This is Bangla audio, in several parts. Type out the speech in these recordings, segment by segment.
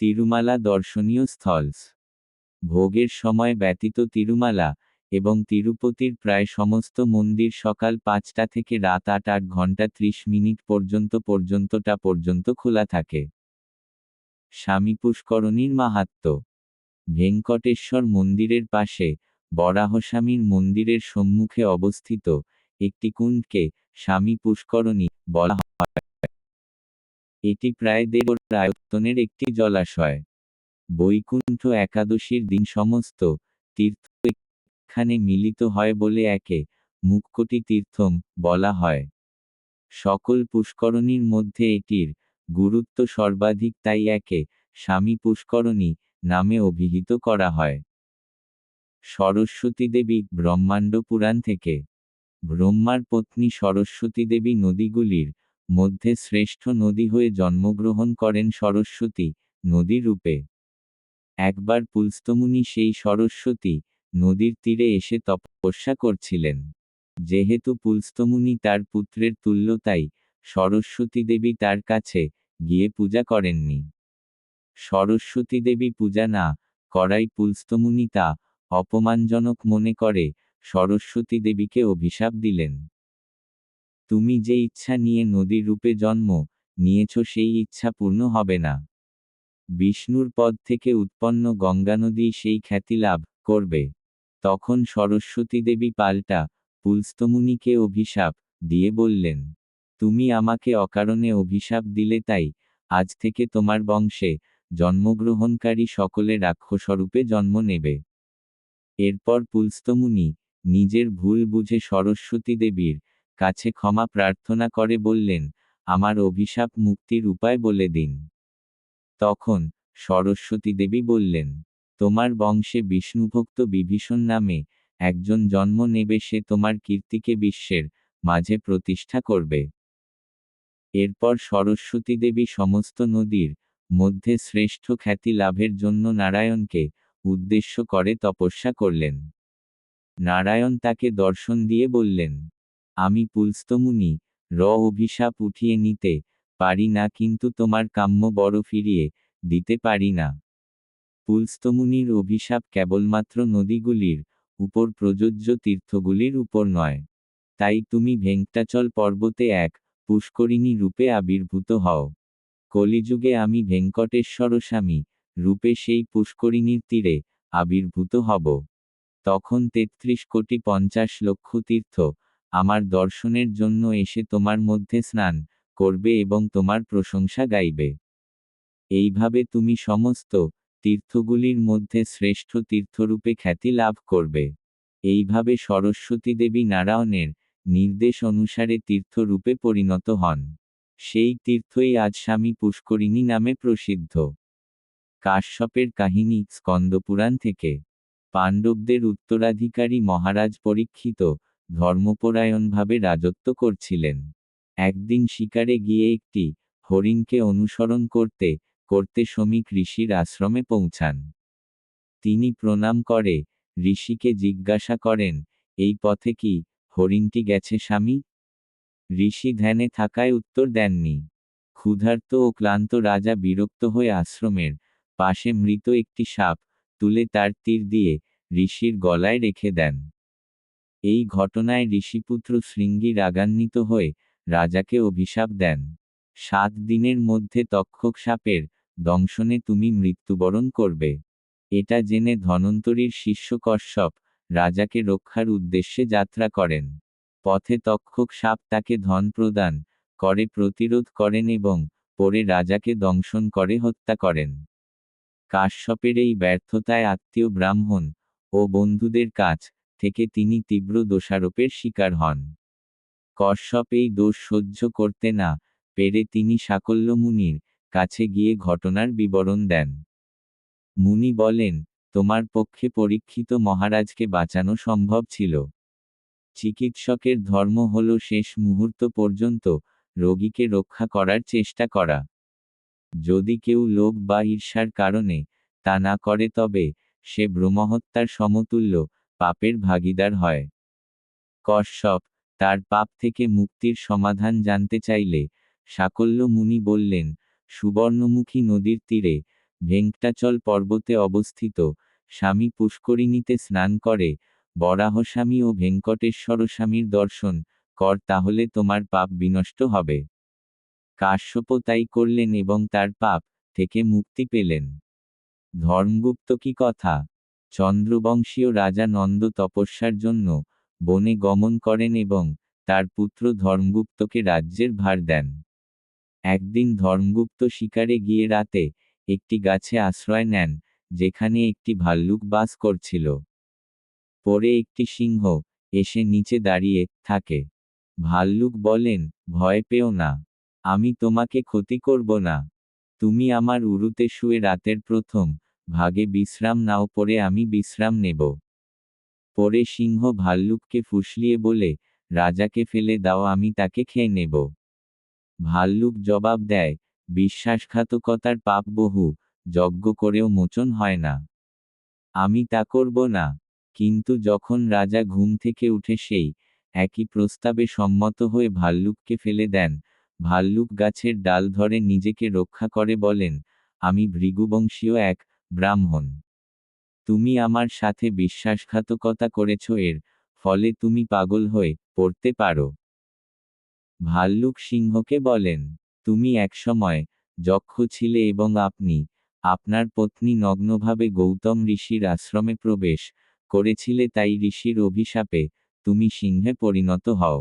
তিরুমালা দর্শনীয় স্থল। ভোগের সময় ব্যতীত তিরুমালা এবং তিরুপতির প্রায় সমস্ত মন্দির সকাল 5টা থেকে রাত 8 ঘন্টা 30 মিনিট পর্যন্ত খোলা থাকে। স্বামী পুষ্করণীর মাহাত্ম্য। ভেঙ্কটেশ্বর মন্দিরের পাশে বরাহস্বামীর মন্দিরের সম্মুখে অবস্থিত একটি কুণ্ডকে স্বামী পুষ্করণী বলা হয়। এটি প্রায় 1.5 আয়তনের একটি জলাশয়। বৈকুণ্ঠ একাদশীর দিন সমস্ত তীর্থ এখানে মিলিত হয় বলে একে মুক্কটি তীর্থম বলা হয়। সকল পুষ্করণীর মধ্যে এটির গুরুত্ব সর্বাধিক, তাই একে স্বামী পুষ্করণী নামে অভিহিত করা হয়। সরস্বতী দেবী ব্রহ্মাণ্ড পুরাণ থেকে। ব্রহ্মার পত্নী সরস্বতী দেবী নদীগুলির মধ্যে শ্রেষ্ঠ নদী হয়ে জন্মগ্রহণ করেন সরস্বতী নদী রূপে। একবার পুলস্তমুনি সেই সরস্বতী নদীর তীরে এসে তপস্যা করছিলেন। যেহেতু পুলস্তমুনি তার পুত্রের তুল্য, তাই সরস্বতী দেবী তার কাছে গিয়ে পূজা করেননি। সরস্বতী দেবী পূজা না করাই পুলস্তমুনি তা অপমানজনক মনে করে সরস্বতী দেবীকে অভিশাপ দিলেন। তুমি যে ইচ্ছা নিয়ে নদী রূপে জন্ম নিয়েছ সেই ইচ্ছা পূর্ণ হবে না। বিষ্ণুর পদ থেকে উৎপন্ন গঙ্গানদী সেই খ্যাতি লাভ করবে। তখন সরস্বতী দেবী পাল্টা পুলস্তমুনিকে অভিশাপ দিয়ে বললেন, তুমি আমাকে অকারণে অভিশাপ দিলে, তাই আজ থেকে তোমার বংশে জন্মগ্রহণকারী সকলে রাক্ষসরূপে জন্ম নেবে। এরপর পুলস্তমুনি নিজের ভুল বুঝে সরস্বতী দেবীর কাছে ক্ষমা প্রার্থনা করে বললেন, আমার অভিশাপ মুক্তির উপায় বলে দিন। তখন সরস্বতী দেবী বললেন, তোমার বংশে বিষ্ণুভক্ত বিভীষণ নামে একজন জন্ম নেবে, সে তোমার কীর্তিকে বিশ্বের মাঝে প্রতিষ্ঠা করবে। এরপর সরস্বতী দেবী সমস্ত নদীর মধ্যে শ্রেষ্ঠ খ্যাতি লাভের জন্য নারায়ণকে উদ্দেশ্য করে তপস্যা করলেন। নারায়ণ তাকে দর্শন দিয়ে বললেন, আমি পুলস্তমুনি অভিশাপ উঠিয়ে নিতে পারি না, কিন্তু তোমার কাম্য বর ফিরিয়ে দিতে পারি না। পুলস্তমুনির অভিশাপ কেবলমাত্র নদীগুলির উপর প্রযোজ্য, তীর্থগুলির উপর নয়। তাই তুমি ভেঙ্কটাচল পর্বতে এক পুষ্করিণী রূপে আবির্ভূত হও। কলিযুগে আমি ভেঙ্কটেশ্বর স্বামী রূপে সেই পুষ্করিণীর তীরে আবির্ভূত হব। তখন 33,50,00,000 তীর্থ আমার দর্শনের জন্য এসে তোমার মধ্যে স্নান করবে এবং তোমার প্রশংসা গাইবে। এইভাবে তুমি সমস্ত তীর্থগুলির মধ্যে শ্রেষ্ঠ তীর্থরূপে খ্যাতি লাভ করবে। এইভাবে সরস্বতী দেবী নারায়ণের নির্দেশ অনুসারে তীর্থরূপে পরিণত হন। সেই তীর্থই আজ স্বামী পুষ্করিণী নামে প্রসিদ্ধ। কাশ্যপের কাহিনী স্কন্দপুরাণ থেকে। পাণ্ডবদের উত্তরাধিকারী মহারাজ পরীক্ষিত ধর্মপরায়ণভাবে রাজত্ব করছিলেন। একদিন শিকারে গিয়ে একটি হরিণকে অনুসরণ করতে করতে শমীক ঋষির আশ্রমে পৌঁছান। তিনি প্রণাম করে ঋষিকে জিজ্ঞাসা করেন, এই পথে কি হরিণটি গেছে স্বামী? ঋষি ধ্যানে থাকায় উত্তর দেননি। ক্ষুধার্ত ও ক্লান্ত রাজা বিরক্ত হয়ে আশ্রমের পাশে মৃত একটি সাপ তুলে তার তীর দিয়ে ঋষির গলায় রেখে দেন। এই ঘটনায় ঋষিপুত্র শৃঙ্গী রাগান্বিত হয়ে রাজাকে অভিশাপ দেন, 7 দিনের মধ্যে তক্ষক সাপের দংশনে তুমি মৃত্যুবরণ করবে। এটা জেনে ধনন্তরীর শিষ্য কশ্যপ রাজাকে রক্ষার উদ্দেশ্যে যাত্রা করেন। পথে তক্ষক সাপ তাকে ধন প্রদান করে প্রতিরোধ করেন এবং পরে রাজাকে দংশন করে হত্যা করেন। কাশ্যপের এই ব্যর্থতায় আত্মীয় ব্রাহ্মণ ও বন্ধুদের কাছ থেকে তিনি তীব্র দোষারোপের শিকার হন। কশ্যপ এই দোষ সহ্য করতে না পেরে তিনি সাকল্য মুনির কাছে গিয়ে ঘটনার বিবরণ দেন। মুনি বলেন, তোমার পক্ষে পরীক্ষিত মহারাজকে বাঁচানো সম্ভব ছিল। চিকিৎসকের ধর্ম হল শেষ মুহূর্ত পর্যন্ত রোগীকে রক্ষা করার চেষ্টা করা। যদি কেউ লোভ বা ঈর্ষার কারণে তা না করে, তবে সে ব্রহ্মহত্যার সমতুল্য পাপের ভাগীদার হয়। কশ্যপ তার পাপ থেকে মুক্তির সমাধান জানতে চাইলে সাকল্য মুনি বললেন, সুবর্ণমুখী নদীর তীরে ভেঙ্কটাচল পর্বতে অবস্থিত স্বামী পুষ্করিণীতে স্নান করে বরাহস্বামী ও ভেঙ্কটেশ্বর স্বামীর দর্শন কর, তাহলে তোমার পাপ বিনষ্ট হবে। কাশ্যপ তাই করলেন এবং তার পাপ থেকে মুক্তি পেলেন। ধর্মগুপ্ত কি কথা। চন্দ্রবংশীয় রাজা নন্দ তপস্যার জন্য বনে গমন করেন এবং তার পুত্র ধর্মগুপ্তকে রাজ্যের ভার দেন। একদিন ধর্মগুপ্ত শিকারে গিয়ে রাতে একটি গাছে আশ্রয় নেন, যেখানে একটি ভাল্লুক বাস করছিল। পরে একটি সিংহ এসে নিচে দাঁড়িয়ে থাকে। ভাল্লুক বলেন, ভয় পেও না, আমি তোমাকে ক্ষতি করব না। তুমি আমার উরুতে শুয়ে রাতের প্রথম ভাগে বিশ্রাম নাও, পরে আমি বিশ্রাম নেব। পরে সিংহ ভাল্লুককে ফুসলিয়ে বলে, রাজাকে ফেলে দাও, আমি তাকে খেয়ে নেব। ভাল্লুক জবাব দেয়, বিশ্বাসঘাতকতার পাপ বহু যজ্ঞ করেও মোচন হয় না, আমি তা করব না। কিন্তু যখন রাজা ঘুম থেকে উঠে সেই একই প্রস্তাবে সম্মত হয়ে ভাল্লুককে ফেলে দেন, ভাল্লুক গাছের ডাল ধরে নিজেকে রক্ষা করে বলেন, আমি ভৃগুবংশীয় এক ব্রাহ্মণ। তুমি আমার সাথে বিশ্বাসঘাতকতা করেছ, এর ফলে তুমি পাগল হয়ে পড়তে পারো। ভাল্লুক সিংহকে বলেন, তুমি একসময় যক্ষ ছিলে এবং আপনি আপনার পত্নী নগ্নভাবে গৌতম ঋষির আশ্রমে প্রবেশ করেছিলে, তাই ঋষির অভিশাপে তুমি সিংহে পরিণত হও।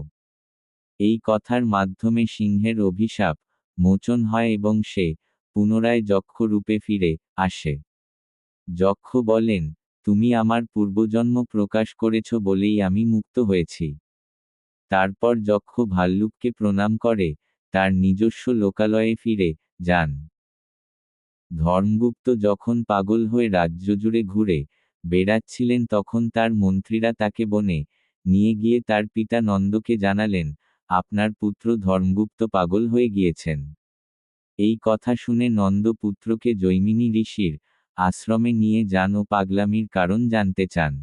এই কথার মাধ্যমে সিংহের অভিশাপ মোচন হয় এবং সে পুনরায় যক্ষ রূপে ফিরে আসে। যক্ষ বলেন, তুমি আমার পূর্বজন্ম প্রকাশ করেছ বলেই আমি মুক্ত হয়েছি। তারপর যক্ষ ভাল্লুককে প্রণাম করে তার নিজস্ব লোকালয়ে ফিরে যান। ধর্মগুপ্ত যখন পাগল হয়ে রাজ্য জুড়ে ঘুরে বেড়াচ্ছিলেন, তখন তার মন্ত্রীরা তাকে বনে নিয়ে গিয়ে তার পিতা নন্দকে জানালেন, আপনার পুত্র ধর্মগুপ্ত পাগল হয়ে গিয়েছেন। এই কথা শুনে নন্দ পুত্রকে জৈমিনী ঋষির আশ্রমে নিয়ে যান ও পাগলামির কারণ জানতে চান।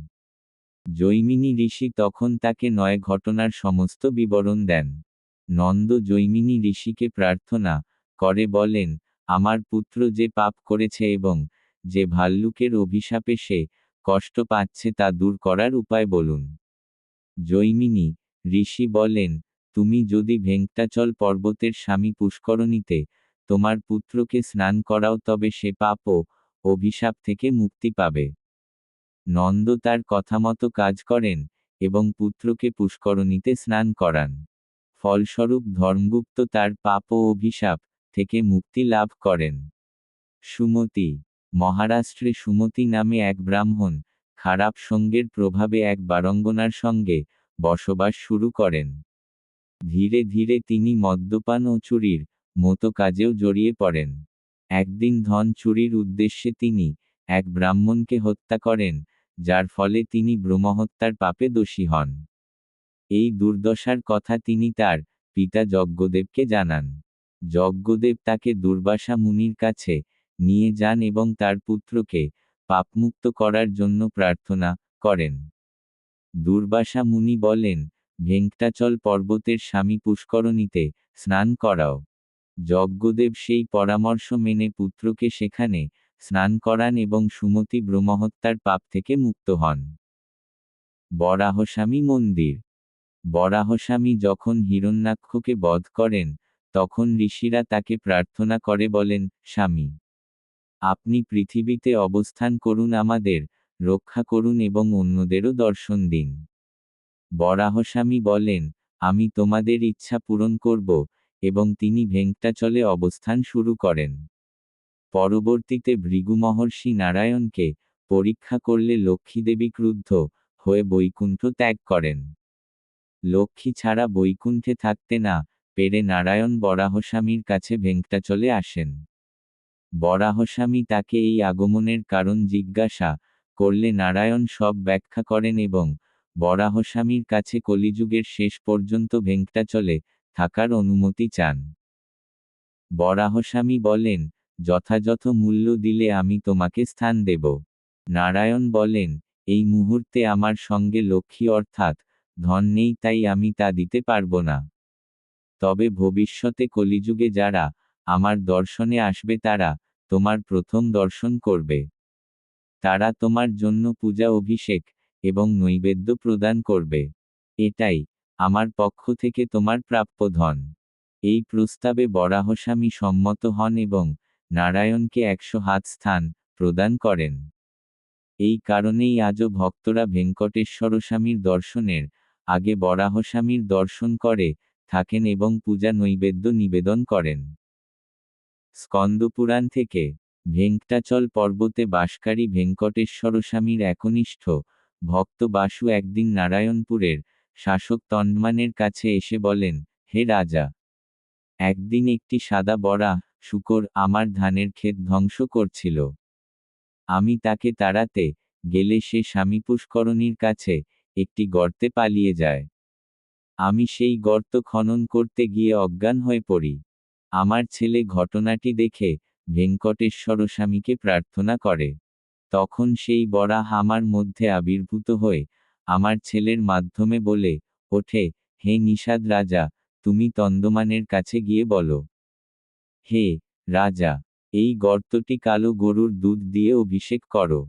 জৈমিনী ঋষি তখন তাকে 9 ঘটনার সমস্ত বিবরণ দেন। নন্দ জৈমিনী ঋষিকে প্রার্থনা করে বলেন, আমার পুত্র যে পাপ করেছে এবং যে ভাল্লুকের অভিশাপে সে কষ্ট পাচ্ছে তা দূর করার উপায় বলুন। জৈমিনী ঋষি বলেন, তুমি যদি ভেঙ্কটাচল পর্বতের স্বামী পুষ্করণীতে তোমার পুত্রকে স্নান করাও, তবে সে পাপ ও অভিশাপ থেকে মুক্তি পাবে। নন্দ তার কথামতো কাজ করেন এবং পুত্রকে পুষ্করণীতে স্নান করান। ফলস্বরূপ ধর্মগুপ্ত তার পাপ ও অভিশাপ থেকে মুক্তি লাভ করেন। সুমতি। মহারাষ্ট্রে সুমতি নামে এক ব্রাহ্মণ খারাপ সঙ্গের প্রভাবে এক বারঙ্গনার সঙ্গে বসবাস শুরু করেন। ধীরে ধীরে তিনি মদ্যপান ও চুরির মতো কাজেও জড়িয়ে পড়েন। একদিন ধন চুরির উদ্দেশ্যে তিনি এক ব্রাহ্মণকে হত্যা করেন, যার ফলে তিনি ব্রহ্মহত্যার পাপে দোষী হন। এই দুর্দশার কথা তিনি তার পিতা যজ্ঞদেবকে জানান। যজ্ঞদেব তাকে দুর্বাসা মুনির কাছে নিয়ে যান এবং তার পুত্রকে পাপমুক্ত করার জন্য প্রার্থনা করেন। দুর্বাসা মুনি বলেন, ভেঙ্কটাচল পর্বতের স্বামী পুষ্করণীতে স্নান করাও। যজ্ঞদেব সেই পরামর্শ মেনে পুত্রকে সেখানে স্নান করান এবং সুমতি ব্রহ্মহত্যার পাপ থেকে মুক্ত হন। বরাহস্বামী মন্দির। বরাহস্বামী যখন হিরণ্যাক্ষকে বধ করেন, তখন ঋষিরা তাকে প্রার্থনা করে বলেন, স্বামী, আপনি পৃথিবীতে অবস্থান করুন, আমাদের রক্ষা করুন এবং অন্যদেরও দর্শন দিন। বরাহস্বামী বলেন, আমি তোমাদের ইচ্ছা পূরণ করব, এবং তিনি ভেঙ্কটাচলে অবস্থান শুরু করেন। পরবর্তীতে ভৃগু মহর্ষি নারায়ণকে পরীক্ষা করলে লক্ষ্মীদেবী ক্রুদ্ধ হয়ে বৈকুণ্ঠ ত্যাগ করেন। লক্ষ্মী ছাড়া বৈকুণ্ঠে থাকতে না পেরে নারায়ণ বরাহস্বামীর কাছে ভেঙ্কটাচলে আসেন। বরাহস্বামী তাকে এই আগমনের কারণ জিজ্ঞাসা করলে নারায়ণ সব ব্যাখ্যা করেন এবং বরাহস্বামীর কাছে কলিযুগের শেষ পর্যন্ত ভেঙ্কটাচলে থাকার অনুমতি চান। বরাহস্বামী বলেন, যথাযথ মূল্য দিলে আমি তোমাকে স্থান দেব। নারায়ণ বলেন, এই মুহূর্তে আমার সঙ্গে লক্ষ্মী অর্থাৎ ধন নেই, তাই আমি তা দিতে পারব না। তবে ভবিষ্যতে কলিযুগে যারা আমার দর্শনে আসবে তারা তোমার প্রথম দর্শন করবে। তারা তোমার জন্য পূজা অভিষেক এবং নৈবেদ্য প্রদান করবে। এটাই আমার পক্ষ থেকে তোমার প্রাপ্য ধন। এই প্রস্তাবে বরাহস্বামী সম্মত হন এবং নারায়ণকে 100 হাত স্থান প্রদান করেন। এই কারণেই আজও ভক্তরা ভেঙ্কটেশ্বরস্বামীর দর্শনের আগে বরাহস্বামীর দর্শন করে থাকেন এবং পূজা নৈবেদ্য নিবেদন করেন। স্কন্দপুরাণ থেকে ভেঙ্কটাচল পর্বতে বাসকারী ভেঙ্কটেশ্বরস্বামীর একনিষ্ঠ ভক্ত বাসু একদিন নারায়ণপুরের শাসক তন্মানের কাছে এসে বলেন, হে রাজা, একদিন একটি সাদা বরাহ শূকর আমার ধানের ক্ষেত ধ্বংস করছিল। আমি তাকে তাড়াতে গেলে সে স্বামী পুষ্করণীর কাছে একটি গর্তে পালিয়ে যায়। আমি সেই গর্ত খনন করতে গিয়ে অজ্ঞান হয়ে পড়ি। আমার ছেলে ঘটনাটি দেখে ভেঙ্কটেশ্বরস্বামীকে প্রার্থনা করে। তখন সেই বরাহ আমার মধ্যে আবির্ভূত হয়ে আমার ছেলের মাধ্যমে বলে ওঠে, হে নিষাদ রাজা, তুমি তন্দমানের কাছে গিয়ে বলো, হে রাজা, এই গর্তটি কালো গরুর দুধ দিয়ে অভিষেক করো।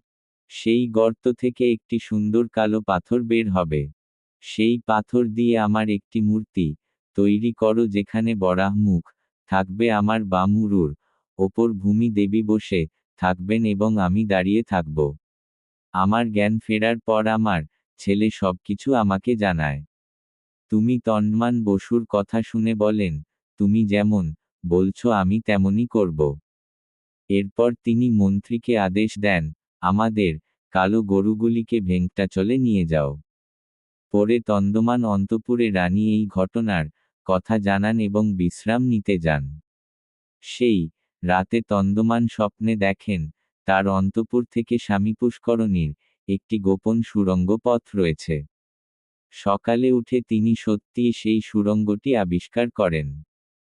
সেই গর্ত থেকে একটি সুন্দর কালো পাথর বের হবে। সেই পাথর দিয়ে আমার একটি মূর্তি তৈরি করো, যেখানে বরাহ মুখ থাকবে আমার বাম উরুর ওপর, ভূমি দেবী বসে থাকবেন এবং আমি দাঁড়িয়ে থাকব। আমার জ্ঞান ফেরার পর আমার ছেলে সবকিছু আমাকে জানায়। তুমি তন্মান বসুর কথা শুনে বলেন, তুমি যেমন বলছো আমি তেমনই করব। এরপর তিনি মন্ত্রীকে আদেশ দেন, আমাদের কালো গরুগুলিকে ভেঙ্কটাচলে নিয়ে যাও। পরে তন্দমান অন্তপুরে রানী এই ঘটনার কথা জানান এবং বিশ্রাম নিতে যান। সেই রাতে তন্দমান স্বপ্নে দেখেন, তার অন্তপুর থেকে স্বামী পুষ্করণীর একটি গোপন সুড়ঙ্গ পথ রয়েছে। সকালে উঠে তিনি সত্যিই সেই সুড়ঙ্গটি আবিষ্কার করেন।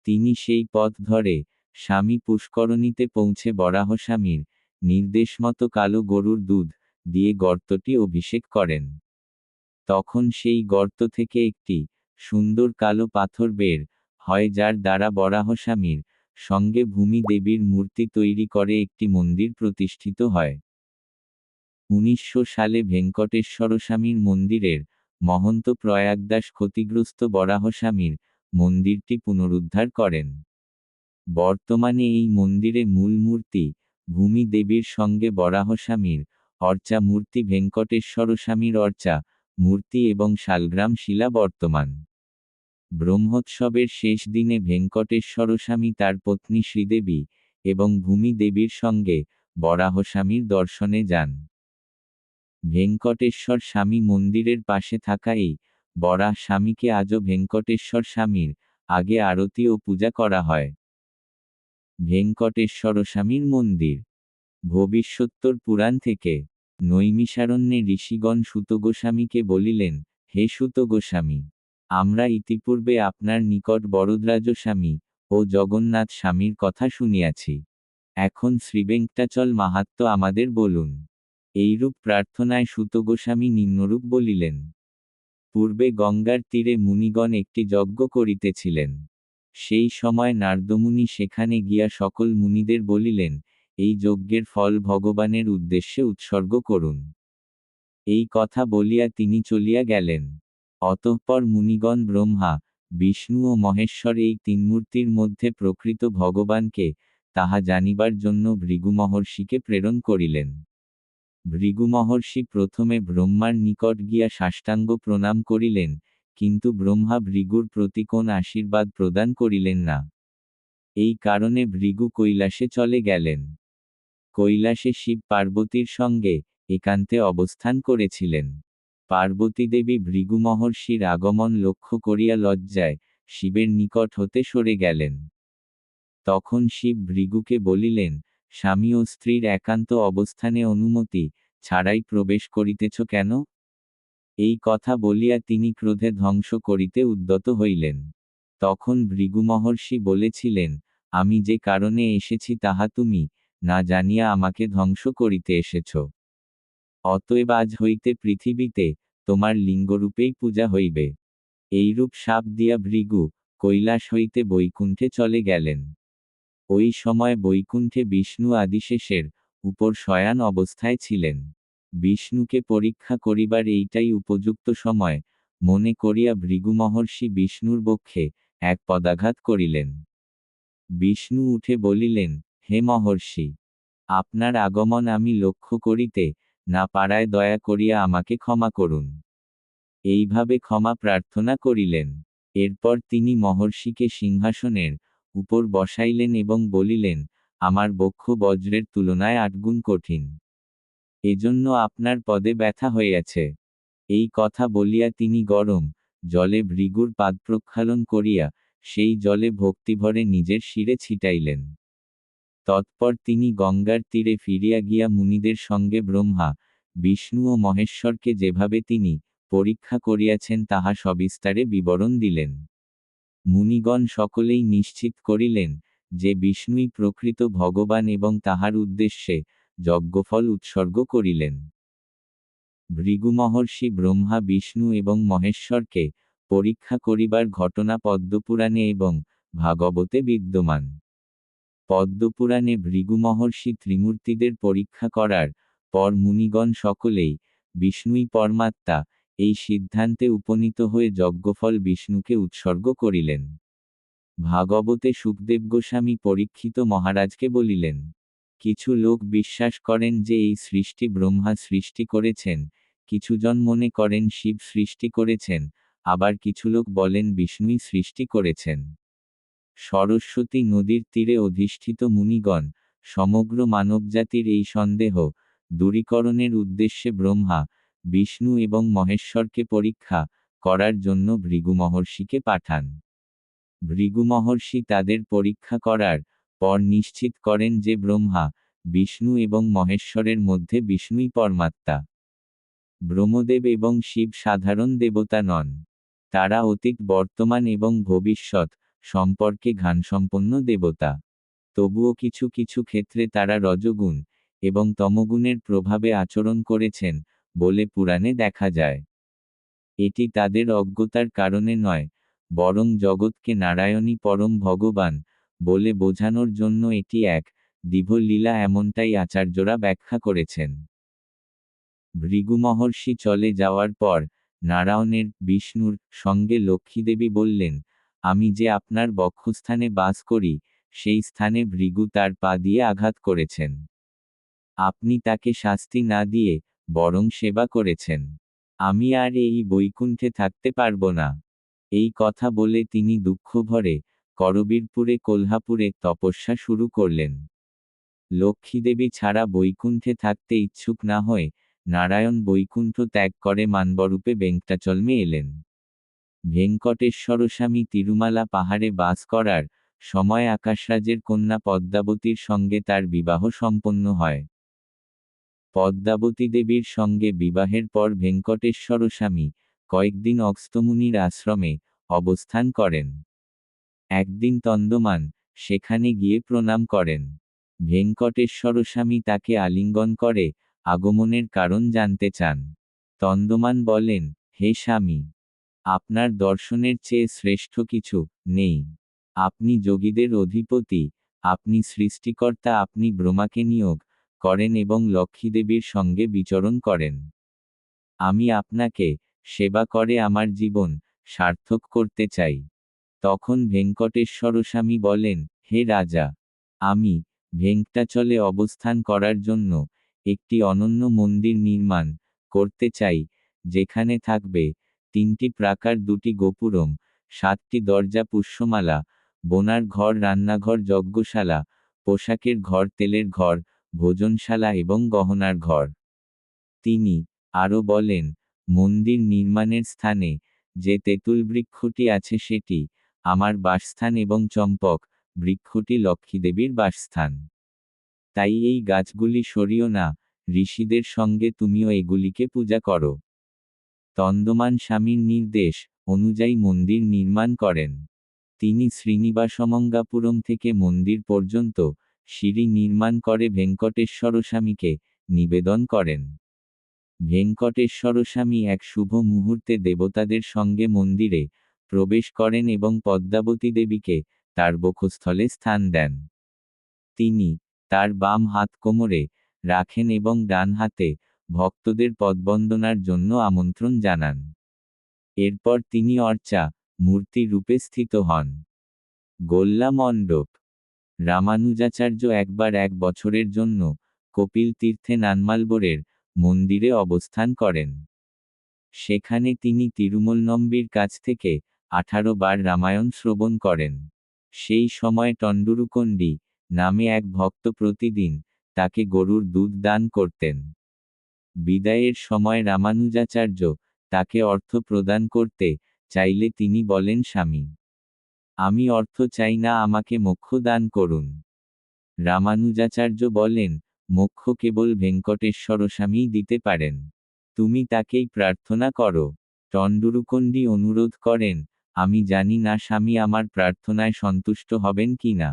তিনি সেই পথ ধরে স্বামী পুষ্করণীতে পৌঁছে বরাহস্বামীর নির্দেশমতো কালো গরুর দুধ দিয়ে গর্তটি অভিষেক করেন। তখন সেই গর্ত থেকে একটি সুন্দর কালো পাথর বের হয়, যার দ্বারা বরাহস্বামীর সঙ্গে ভূমি দেবীর মূর্তি তৈরি করে একটি মন্দির প্রতিষ্ঠিত হয়। 1900 সালে ভেঙ্কটেশ্বরস্বামীর মন্দিরের মহন্ত প্রয়াগদাস ক্ষতিগ্রস্ত বরাহস্বামীর মন্দিরটি পুনরুদ্ধার করেন। বর্তমানে এই মন্দিরে মূল মূর্তি ভূমি দেবীর সঙ্গে বরাহস্বামীর অর্চা মূর্তি, ভেঙ্কটেশ্বরস্বামীর অর্চা মূর্তি এবং শালগ্রাম শিলা বর্তমান। ব্রহ্মোৎসবের শেষ দিনে ভেঙ্কটেশ্বরস্বামী তার পত্নী শ্রীদেবী এবং ভূমি দেবীর সঙ্গে বরাহস্বামীর দর্শনে যান। ভেঙ্কটেশ্বর স্বামী মন্দিরের পাশে থাকা এই বরাহ স্বামীকে আজও ভেঙ্কটেশ্বর স্বামীর আগে আরতি ও পূজা করা হয়। ভেঙ্কটেশ্বরস্বামীর মন্দির। ভবিষ্যোত্তর পুরাণ থেকে নৈমিষারণ্যে ঋষিগণ সূত গোস্বামীকে বলিলেন, হে সূত গোস্বামী, আমরা ইতিপূর্বে আপনার নিকট বরদরাজ স্বামী ও জগন্নাথ স্বামীর কথা শুনিয়াছি। এখন শ্রীবেঙ্কটাচল মাহাত্ম্য আমাদের বলুন। এইরূপ প্রার্থনায় সূত গোস্বামী নিম্নরূপ বলিলেন। পূর্বে গঙ্গার তীরে মুনিগণ একটি যজ্ঞ করিতেছিলেন। সেই সময় নারদমুনি সেখানে গিয়া সকল মুনিদের বলিলেন, এই যজ্ঞের ফল ভগবানের উদ্দেশ্যে উৎসর্গ করুন। এই কথা বলিয়া তিনি চলিয়া গেলেন। অতঃপর মুনিগণ ব্রহ্মা, বিষ্ণু ও মহেশ্বর এই তিন মূর্তির মধ্যে প্রকৃত ভগবানকে তাহা জানিবার জন্য ভৃগু মহর্ষিকে প্রেরণ করিলেন। ভৃগু মহর্ষি প্রথমে ব্রহ্মার নিকট গিয়া সাষ্টাঙ্গ প্রণাম করিলেন, কিন্তু ব্রহ্মা ভৃগুর প্রতি কোন আশীর্বাদ প্রদান করিলেন না। এই কারণে ভৃগু কৈলাসে চলে গেলেন। কৈলাসে শিব পার্বতীর সঙ্গে একান্তে অবস্থান করেছিলেন। পার্বতী দেবী ভৃগু মহর্ষির আগমন লক্ষ্য করিয়া লজ্জায় শিবের নিকট হতে সরে গেলেন। তখন শিব ভৃগুকে বলিলেন, স্বামী ও স্ত্রীর একান্ত অবস্থানে অনুমতি ছাড়াই প্রবেশ করিতেছ কেন? এই কথা বলিয়া তিনি ক্রোধে ধ্বংস করিতে উদ্যত হইলেন। তখন ভৃগু মহর্ষি বলেছিলেন, আমি যে কারণে এসেছি তাহা তুমি না জানিয়া আমাকে ধ্বংস করিতে এসেছ। অতএব আজ হইতে পৃথিবীতে তোমার লিঙ্গরূপেই পূজা হইবে। এইরূপ শাপ দিয়া ভৃগু কৈলাস হইতে বৈকুণ্ঠে চলে গেলেন। ওই সময় বৈকুণ্ঠে বিষ্ণু আদিশেষের উপর শয়ান অবস্থায় ছিলেন। বিষ্ণুকে পরীক্ষা করিবার এইটাই উপযুক্ত সময় মনে করিয়া ভৃগু মহর্ষি বিষ্ণুর বক্ষে এক পদাঘাত করিলেন। বিষ্ণু উঠে বলিলেন, হে মহর্ষি, আপনার আগমন আমি লক্ষ্য করিতে না পারায় দয়া করিয়া আমাকে ক্ষমা করুন। এইভাবে ক্ষমা প্রার্থনা করিলেন। এরপর তিনি মহর্ষিকে সিংহাসনের উপর বসাইলেন এবং বলিলেন, আমার বক্ষ বজ্রের তুলনায় 8 গুণ কঠিন। এজন্য আপনার পদে ব্যথা হইয়াছে। এই কথা বলিয়া তিনি গরম জলে ভৃগুর পাদ প্রক্ষালন করিয়া সেই জলে ভক্তিভরে নিজের শিরে ছিটাইলেন। তৎপর তিনি গঙ্গার তীরে ফিরিয়া গিয়া মুনিদের সঙ্গে ব্রহ্মা, বিষ্ণু ও মহেশ্বরকে যেভাবে তিনি পরীক্ষা করিয়াছেন তাহা সবিস্তারে বিবরণ দিলেন। মুনিগণ সকলেই নিশ্চিত করিলেন যে বিষ্ণুই প্রকৃত ভগবান এবং তাহার উদ্দেশ্যে যজ্ঞফল উৎসর্গ করিলেন। ভৃগু মহর্ষি ব্রহ্মা, বিষ্ণু এবং মহেশ্বরকে পরীক্ষা করিবার ঘটনা পদ্মপুরাণে এবং ভাগবতে বিদ্যমান। পদ্মপুরাণে ভৃগু মহর্ষি ত্রিমূর্তিদের পরীক্ষা করার পর মুনিগণ সকলেই বিষ্ণুই পরমাত্মা এই সিদ্ধান্তে উপনীত হয়ে যজ্ঞফল বিষ্ণুকে উৎসর্গ করিলেন। ভাগবতে শুকদেব গোস্বামী পরীক্ষিত মহারাজকে বলিলেন, কিছু লোক বিশ্বাস করেন যে এই সৃষ্টি ব্রহ্মা সৃষ্টি করেছেন, কিছুজন মনে করেন শিব সৃষ্টি করেছেন, আবার কিছু লোক বলেন বিষ্ণুই সৃষ্টি করেছেন। সরস্বতী নদীর তীরে অধিষ্ঠিত মুনিগণ সমগ্র মানবজাতির এই সন্দেহ দূরীকরণের উদ্দেশ্যে ব্রহ্মা, বিষ্ণু এবং মহেশ্বরকে পরীক্ষা করার জন্য ভৃগু মহর্ষিকে পাঠান। ভৃগু মহর্ষি তাদের পরীক্ষা করার পর নিশ্চিত করেন যে ব্রহ্মা, বিষ্ণু এবং মহেশ্বরের মধ্যে বিষ্ণুই পরমাত্মা। ব্রহ্মদেব এবং শিব সাধারণ দেবতা নন। তারা অতীত, বর্তমান এবং ভবিষ্যৎ সম্পর্কে জ্ঞানসম্পন্ন দেবতা। তবুও কিছু কিছু ক্ষেত্রে তারা রজগুণ এবং তমগুণের প্রভাবে আচরণ করেছেন বলে পুরাণে দেখা যায়। এটি তাদের অজ্ঞতার কারণে নয়, বরং জগৎকে নারায়ণই পরম ভগবান বলে বোঝানোর জন্য এটি এক দিব্য লীলা, এমনটাই আচার্যরা ব্যাখ্যা করেছেন। ভৃগু মহর্ষি চলে যাওয়ার পর নারায়ণের, বিষ্ণুর সঙ্গে লক্ষ্মীদেবী বললেন, আমি যে আপনার বক্ষস্থানে বাস করি সেই স্থানে ভৃগু তার পা দিয়ে আঘাত করেছেন। আপনি তাকে শাস্তি না দিয়ে বরং সেবা করেছেন। আমি আর এই বৈকুণ্ঠে থাকতে পারব না। এই কথা বলে তিনি দুঃখভরে করবীরপুরে, কোলহাপুরে তপস্যা শুরু করলেন। লক্ষ্মীদেবী ছাড়া বৈকুণ্ঠে থাকতে ইচ্ছুক না হয়ে নারায়ণ বৈকুণ্ঠ ত্যাগ করে মানবরূপে বেঙ্কটাচলমে এলেন। ভেঙ্কটেশ্বরস্বামী তিরুমালা পাহাড়ে বাস করার সময় আকাশরাজের কন্যা পদ্মাবতীর সঙ্গে তার বিবাহ সম্পন্ন হয়। পদ্মাবতী দেবীর সঙ্গে বিবাহের পর ভেঙ্কটেশ্বরস্বামী কয়েকদিন অগস্ত্যমুনির আশ্রমে অবস্থান করেন। একদিন তন্দমান সেখানে গিয়ে প্রণাম করেন। ভেঙ্কটেশ্বরস্বামী তাকে আলিঙ্গন করে আগমনের কারণ জানতে চান। তন্দমান বলেন, হে স্বামী, আপনার দর্শনের চেয়ে শ্রেষ্ঠ কিছু নেই। আপনি যোগীদের অধিপতি, আপনি সৃষ্টিকর্তা, আপনি ব্রহ্মাকে নিয়োগ করেন এবং লক্ষ্মীদেবীর সঙ্গে বিচরণ করেন। আমি আপনাকে সেবা করে আমার জীবন সার্থক করতে চাই। তখন ভেঙ্কটেশ্বরস্বামী বলেন, হে রাজা, আমি ভেঙ্কটাচলে অবস্থান করার জন্য একটি অনন্য মন্দির নির্মাণ করতে চাই, যেখানে থাকবে 3টি প্রাকার, 2টি গোপুরম, 7টি দরজা, পুষ্যমালা, বোনার ঘর, রান্নাঘর, যজ্ঞশালা, পোশাকের ঘর, তেলের ঘর, ভোজনশালা এবং গহনার ঘর। তিনি আরও বলেন, মন্দির নির্মাণের স্থানে যে তেঁতুল বৃক্ষটি আছে সেটি আমার বাসস্থান এবং চম্পক বৃক্ষটি লক্ষ্মীদেবীর বাসস্থান। তাই এই গাছগুলি সরিও না, ঋষিদের সঙ্গে তুমিও এগুলিকে পূজা করো। তন্দমান স্বামীর নির্দেশ অনুযায়ী মন্দির নির্মাণ করেন। তিনি শ্রীনিবাসমঙ্গাপুরম থেকে মন্দির পর্যন্ত সিঁড়ি নির্মাণ করে ভেঙ্কটেশ্বরস্বামীকে নিবেদন করেন। ভেঙ্কটেশ্বরস্বামী এক শুভ মুহূর্তে দেবতাদের সঙ্গে মন্দিরে প্রবেশ করেন এবং পদ্মাবতী দেবীকে তার বক্ষস্থলে স্থান দেন। তিনি তার বাম হাত কোমরে রাখেন এবং ডান হাতে ভক্তদের পদবন্দনার জন্য আমন্ত্রণ জানান। এরপর তিনি অর্চা মূর্তি রূপে স্থিত হন। গোল্লা মণ্ডপ। রামানুজাচার্য একবার 1 বছরের জন্য কপিল তীর্থে নানমালবোরের মন্দিরে অবস্থান করেন। সেখানে তিনি তিরুমল নম্বির কাছ থেকে 18 বার রামায়ণ শ্রবণ করেন। সেই সময় টন্ডুরুকন্ডি নামে এক ভক্ত প্রতিদিন তাকে গরুর দুধ দান করতেন। বিদায়ের সময় রামানুজাচার্য তাকে অর্থ প্রদান করতে চাইলে তিনি বলেন, স্বামী, আমি অর্থ চাই না, আমাকে মোক্ষ দান করুন। রামানুজাচার্য বলেন, মোক্ষ কেবল ভেঙ্কটেশ্বর স্বামীই দিতে পারেন। তুমি তাকেই প্রার্থনা করো। টন্ডুরুকন্ডি অনুরোধ করেন, আমি জানি না স্বামী আমার প্রার্থনায় সন্তুষ্ট হবেন কিনা।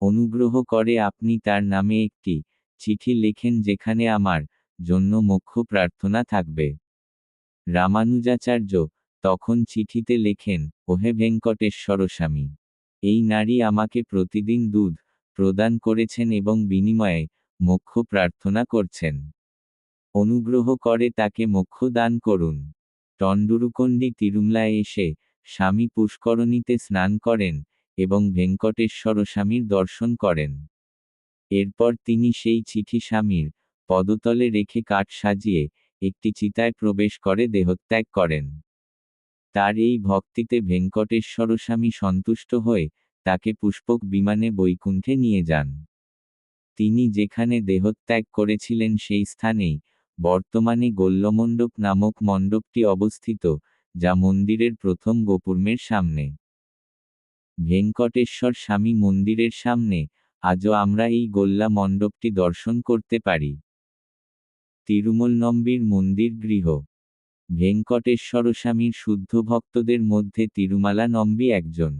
অনুগ্রহ করে আপনি তার নামে একটি চিঠি লেখেন যেখানে আমার জন্য মোক্ষ প্রার্থনা থাকবে। রামানুজাচার্য তখন চিঠিতে লেখেন, ওহে ভেঙ্কটেশ্বর স্বামী, এই নারী আমাকে প্রতিদিন দুধ প্রদান করেছেন এবং বিনিময়ে মোক্ষ প্রার্থনা করছেন। অনুগ্রহ করে তাকে মোক্ষ দান করুন। টন্ডুরুকন্ডি তিরুমলায় এসে স্বামী পুষ্করণীতে স্নান করেন এবং ভেঙ্কটেশ্বর স্বামীর দর্শন করেন। এরপর তিনি সেই চিঠি স্বামীর পদতলে রেখে কাঠ সাজিয়ে একটি চিতায় প্রবেশ করে দেহত্যাগ করেন। তার এই ভক্তিতে ভেঙ্কটেশ্বর স্বামী সন্তুষ্ট হয়ে তাকে পুষ্পক বিমানে বৈকুণ্ঠে নিয়ে যান। তিনি যেখানে দেহত্যাগ করেছিলেন সেই স্থানেই বর্তমানে গোল্লমণ্ডপ নামক মণ্ডপটি অবস্থিত, যা মন্দিরের প্রথম গোপুরমের সামনে। ভেঙ্কটেশ্বর স্বামী মন্দিরের সামনে আজও আমরা এই গোল্লা মণ্ডপটি দর্শন করতে পারি। তিরুমল নম্বির মন্দির গৃহ। ভেঙ্কটেশ্বর স্বামীর শুদ্ধ ভক্তদের মধ্যে তিরুমালা নম্বি একজন।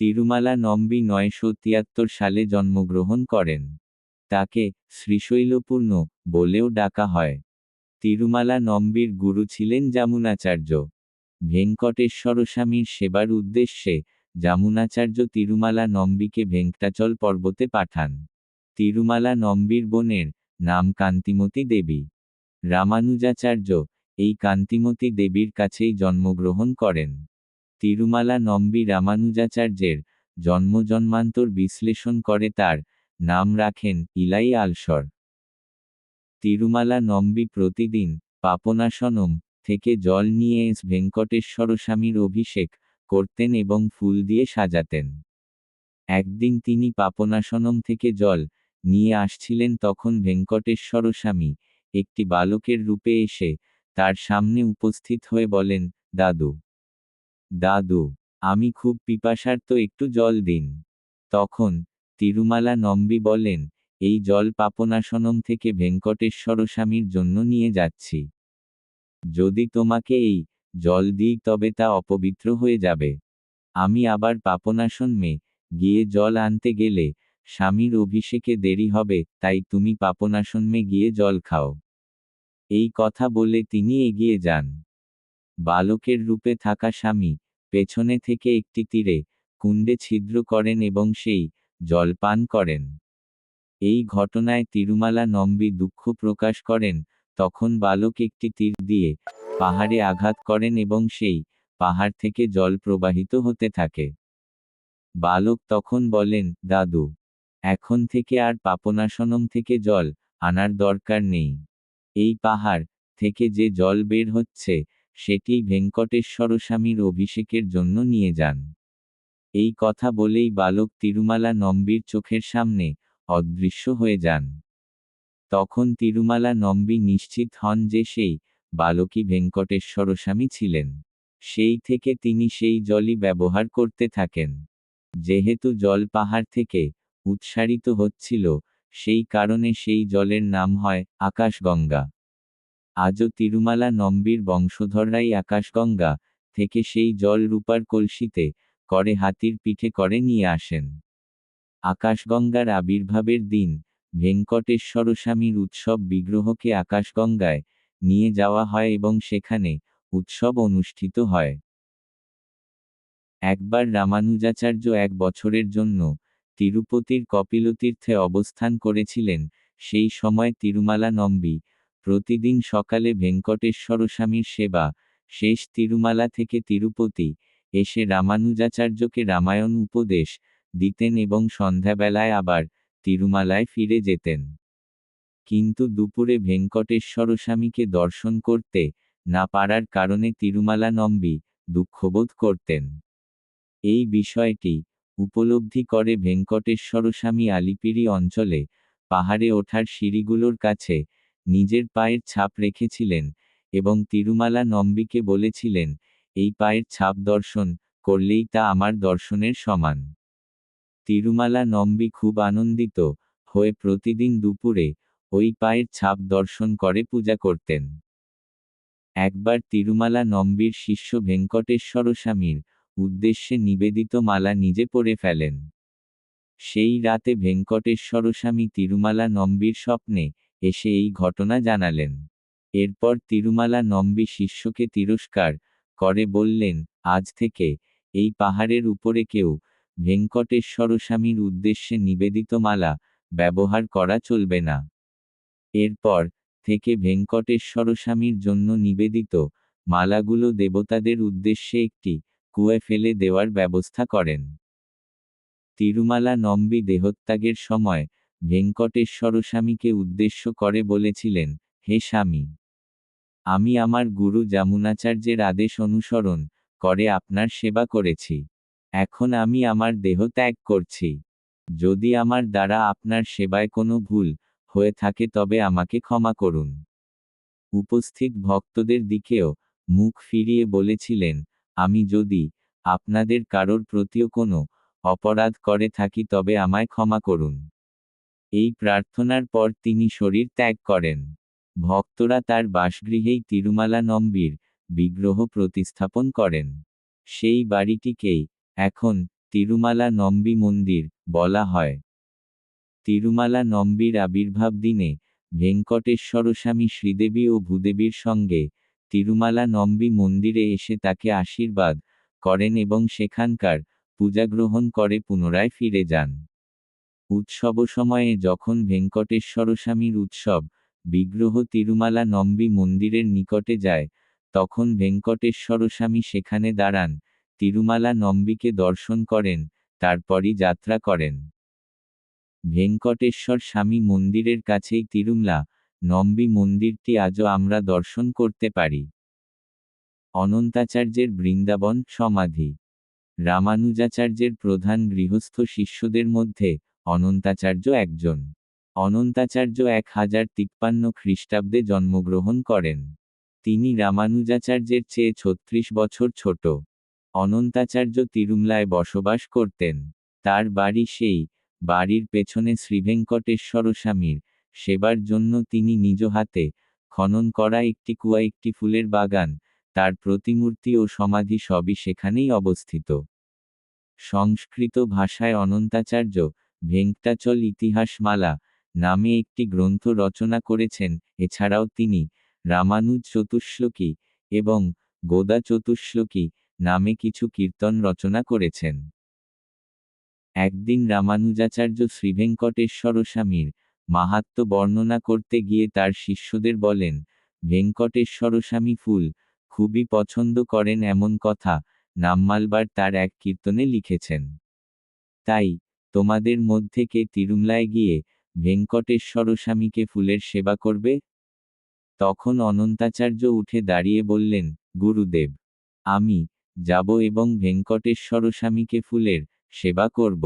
তিরুমালা নম্বি 973 সালে জন্মগ্রহণ করেন। তাকে শ্রীশৈলপূর্ণ বলেও ডাকা হয়। তিরুমালা নম্বির গুরু ছিলেন যামুনাচার্য। ভেঙ্কটেশ্বর স্বামীর সেবার উদ্দেশ্যে যামুনাচার্য তিরুমালা নম্বিকে ভেঙ্কটাচল পর্বতে পাঠান। তিরুমালা নম্বির বোনের নাম কান্তিমতী দেবী। রামানুজাচার্য এই কান্তিমতী দেবীর কাছেই জন্মগ্রহণ করেন। তিরুমালা নম্বি রামানুজাচার্যের জন্মজন্মান্তর বিশ্লেষণ করে তার নাম রাখেন ইলাই আলসর। তিরুমালা নম্বি প্রতিদিন পাপনাশনম থেকে জল নিয়ে ভেঙ্কটেশ্বর স্বামীর অভিষেক করতেন এবং ফুল দিয়ে সাজাতেন। একদিন তিনি পাপনাশনম থেকে জল নিয়ে আসছিলেন, তখন ভেঙ্কটেশ্বর স্বামী একটি বালকের রূপে এসে তার সামনে উপস্থিত হয়ে বলেন, দাদু, দাদু, আমি খুব পিপাসার্ত, একটু জল দিন। তখন তিরুমালা নম্বি বলেন, এই জল পাপনাশনম থেকে ভেঙ্কটেশ্বর স্বামীর জন্য নিয়ে যাচ্ছি। যদি তোমাকে এই জল দিই তবে তা অপবিত্র হয়ে যাবে। আমি আবার পাপনাশনে গিয়ে জল আনতে গেলে স্বামীর অভিষেকে দেরি হবে, তাই তুমি পাপনাশনে গিয়ে জল খাও। এই কথা বলে তিনি এগিয়ে যান। বালকের রূপে থাকা স্বামী পেছনে থেকে একটি তীরে কুণ্ডে ছিদ্র করেন এবং সেই জল পান করেন। এই ঘটনায় তিরুমালা নম্বি দুঃখ প্রকাশ করেন। তখন বালক একটি তীর দিয়ে পাহাড়ে আঘাত করেন এবং সেই পাহাড় থেকে জল প্রবাহিত হতে থাকে। বালক তখন বলেন, দাদু, এখন থেকে আর পাপনাশনম থেকে জল আনার দরকার নেই। এই পাহাড় থেকে যে জল বের হচ্ছে সেটি ভেঙ্কটেশ্বর স্বামীর অভিষেকের জন্য নিয়ে যান। এই কথা বলেই বালক তিরুমালা নম্বির চোখের সামনে অদৃশ্য হয়ে যান। তখন তিরুমালা নম্বি নিশ্চিত হন যে সেই বালকই ভেঙ্কটেশ্বর স্বামী ছিলেন। সেই থেকে তিনি সেই জলই ব্যবহার করতে থাকেন। যেহেতু জল পাহাড় থেকে উৎসারিত হচ্ছিল, সেই কারণে সেই জলের নাম হয় আকাশগঙ্গা। আজও তিরুমালা নম্বির বংশধররাই আকাশগঙ্গা থেকে সেই জল রূপার কলসিতে করে হাতির পিঠে করে নিয়ে আসেন। আকাশগঙ্গার আবির্ভাবের দিন ভেঙ্কটেশ্বর স্বামীর উৎসব বিগ্রহকে আকাশগঙ্গায় নিয়ে যাওয়া হয় এবং সেখানে উৎসব অনুষ্ঠিত হয়। একবার রামানুজাচার্য 1 বছরের জন্য তিরুপতির কপিলতীর্থে অবস্থান করেছিলেন। সেই সময় তিরুমালা নম্বি প্রতিদিন সকালে ভেঙ্কটেশ্বরস্বামীর সেবা, শেষ তিরুমালা থেকে তিরুপতি এসে রামানুজাচার্যকে রামায়ণ উপদেশ দিতেন এবং সন্ধ্যাবেলায় আবার তিরুমালায় ফিরে যেতেন। কিন্তু দুপুরে ভেঙ্কটেশ্বরস্বামীকে দর্শন করতে না পারার কারণে তিরুমালা নম্বি দুঃখবোধ করতেন। এই বিষয়টি উপলব্ধি করে ভেঙ্কটেশ্বরস্বামী আলিপিরি অঞ্চলে পাহাড়ে ওঠার সিঁড়িগুলোর কাছে নিজের পায়ের ছাপ রেখেছিলেন এবং তিরুমালা নম্বিকে বলেছিলেন, এই পায়ের ছাপ দর্শন করলেই তা আমার দর্শনের সমান। তিরুমালা নম্বি খুব আনন্দিত হয়ে প্রতিদিন দুপুরে ওই পায়ের ছাপ দর্শন করে পূজা করতেন। একবার তিরুমালা নম্বির শিষ্য ভেঙ্কটেশ্বরস্বামীর উদ্দেশ্যে নিবেদিত মালা নিজে পরে ফেলেন। সেই রাতে ভেঙ্কটেশ্বরস্বামী তিরুমালা নম্বির স্বপ্নে এসে এই ঘটনা জানালেন। এরপর তিরুমালা নম্বি শিষ্যকে তিরস্কার করে বললেন, আজ থেকে এই পাহাড়ের উপরে কেউ ভেঙ্কটেশ্বরস্বামীর উদ্দেশ্যে নিবেদিত মালা ব্যবহার করা চলবে না। এরপর থেকে ভেঙ্কটেশ্বরস্বামীর জন্য নিবেদিত মালাগুলো দেবতাদের উদ্দেশ্যে একটি কুয়ায় ফেলে দেওয়ার ব্যবস্থা করেন। তিরুমালা নম্বি দেহত্যাগের সময় ভেঙ্কটেশ্বরস্বামীকে উদ্দেশ্য করে বলেছিলেন, হে স্বামী, আমি আমার গুরু যামুনাচার্যের আদেশ অনুসরণ করে আপনার সেবা করেছি। এখন আমি আমার দেহ ত্যাগ করছি। যদি আমার দ্বারা আপনার সেবায় কোনো ভুল হয়ে থাকে তবে আমাকে ক্ষমা করুন। উপস্থিত ভক্তদের দিকেও মুখ ফিরিয়ে বলেছিলেন, আমি যদি আপনাদের কারোর প্রতিও কোনো অপরাধ করে থাকি তবে আমায় ক্ষমা করুন। এই প্রার্থনার পর তিনি শরীর ত্যাগ করেন। ভক্তরা তার বাসগৃহেই তিরুমালা নম্বির বিগ্রহ প্রতিস্থাপন করেন। সেই বাড়িটিকেই এখন তিরুমালা নম্বি মন্দির বলা হয়। তিরুমালা নম্বির আবির্ভাব দিনে ভেঙ্কটেশ্বরস্বামী শ্রীদেবী ও ভূদেবীর সঙ্গে তিরুমালা নম্বি মন্দিরে এসে তাকে আশীর্বাদ করেন এবং সেখানকার পূজা গ্রহণ করে পুনরায় ফিরে যান। উৎসব সময়ে যখন ভেঙ্কটেশ্বরস্বামীর উৎসব বিগ্রহ তিরুমালা নম্বি মন্দিরের নিকটে যায়, তখন ভেঙ্কটেশ্বরস্বামী সেখানে দাঁড়ান, তিরুমালা নম্বিকে দর্শন করেন, তারপরই যাত্রা করেন। ভেঙ্কটেশ্বর স্বামী মন্দিরের কাছেই তিরুমলা নম্বি মন্দিরটি আজও আমরা দর্শন করতে পারি। অনন্তাচার্যের বৃন্দাবন সমাধি। রামানুজাচার্যের প্রধান গৃহস্থ শিষ্যদের মধ্যে অনন্তাচার্য একজন। অনন্তাচার্য 1053 খ্রিস্টাব্দে জন্মগ্রহণ করেন। তিনি রামানুজাচার্যের চেয়ে 36 বছর ছোট। অনন্তাচার্য তিরুমলায় বসবাস করতেন। তার বাড়ি সেই বাড়ির পেছনে শ্রীভেঙ্কটেশ্বরস্বামীর সেবার জন্য তিনি নিজ হাতে খনন করা একটি কুয়া, একটি ফুলের বাগান, তার প্রতিমূর্তি ও সমাধি সবই সেখানেই অবস্থিত। সংস্কৃত ভাষায় অনন্তাচার্য ভেঙ্কটাচল ইতিহাসমালা নামে একটি গ্রন্থ রচনা করেছেন। এছাড়াও তিনি রামানুজ চতুশ্লোকী এবং গোদা চতুশ্লোকী নামে কিছু কীর্তন রচনা করেছেন। একদিন রামানুজাচার্য শ্রীভেঙ্কটেশ্বরস্বামীর মাহাত্ম্য বর্ণনা করতে গিয়ে তার শিষ্যদের বলেন, ভেঙ্কটেশ্বরস্বামী ফুল খুবই পছন্দ করেন এমন কথা নাম্মালবার তার এক কীর্তনে লিখেছেন। তাই তোমাদের মধ্যে কে তিরুমলায় গিয়ে ভেঙ্কটেশ্বরস্বামীকে ফুলের সেবা করবে? তখন অনন্তাচার্য উঠে দাঁড়িয়ে বললেন, গুরুদেব, আমি যাব এবং ভেঙ্কটেশ্বরস্বামীকে ফুলের সেবা করব।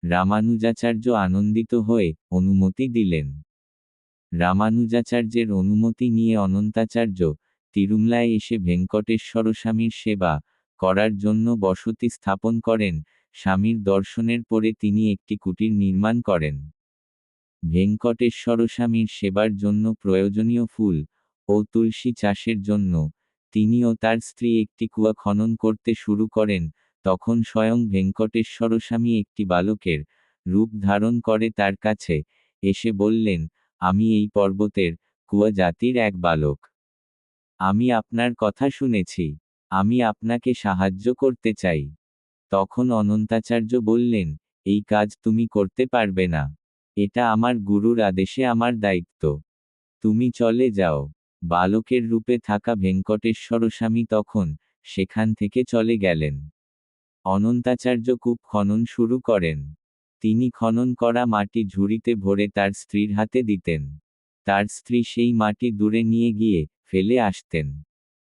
রামানুজাচার্য আনন্দিত হয়ে অনুমতি দিলেন। রামানুজাচার্যের অনুমতি নিয়ে অনন্তাচার্য তিরুমলায় এসে ভেঙ্কটেশ্বরস্বামীর সেবা করার জন্য বসতি স্থাপন করেন। স্বামীর দর্শনের পরে তিনি একটি কুটির নির্মাণ করেন। ভেঙ্কটেশ্বরস্বামীর সেবার জন্য প্রয়োজনীয় ফুল ও তুলসী চাষের জন্য তিনি ও তার স্ত্রী একটি কুয়া খনন করতে শুরু করেন। তখন স্বয়ং ভেঙ্কটেশ্বরস্বামী একটি বালকের রূপ ধারণ করে তার কাছে এসে বললেন, আমি এই পর্বতের কুয়া জাতির এক বালক। আমি আপনার কথা শুনেছি। আমি আপনাকে সাহায্য করতে চাই। তখন অনন্তাচার্য বললেন, এই কাজ তুমি করতে পারবে না। এটা আমার গুরুর আদেশে আমার দায়িত্ব। তুমি চলে যাও। বালকের রূপে থাকা ভেঙ্কটেশ্বর স্বামী তখন সেখান থেকে চলে গেলেন। অনন্তাচার্য কূপ খনন শুরু করেন। তিনি খনন করা মাটি ঝুড়িতে ভরে তার স্ত্রীর হাতে দিতেন। তার স্ত্রী সেই মাটি দূরে নিয়ে গিয়ে ফেলে আসতেন।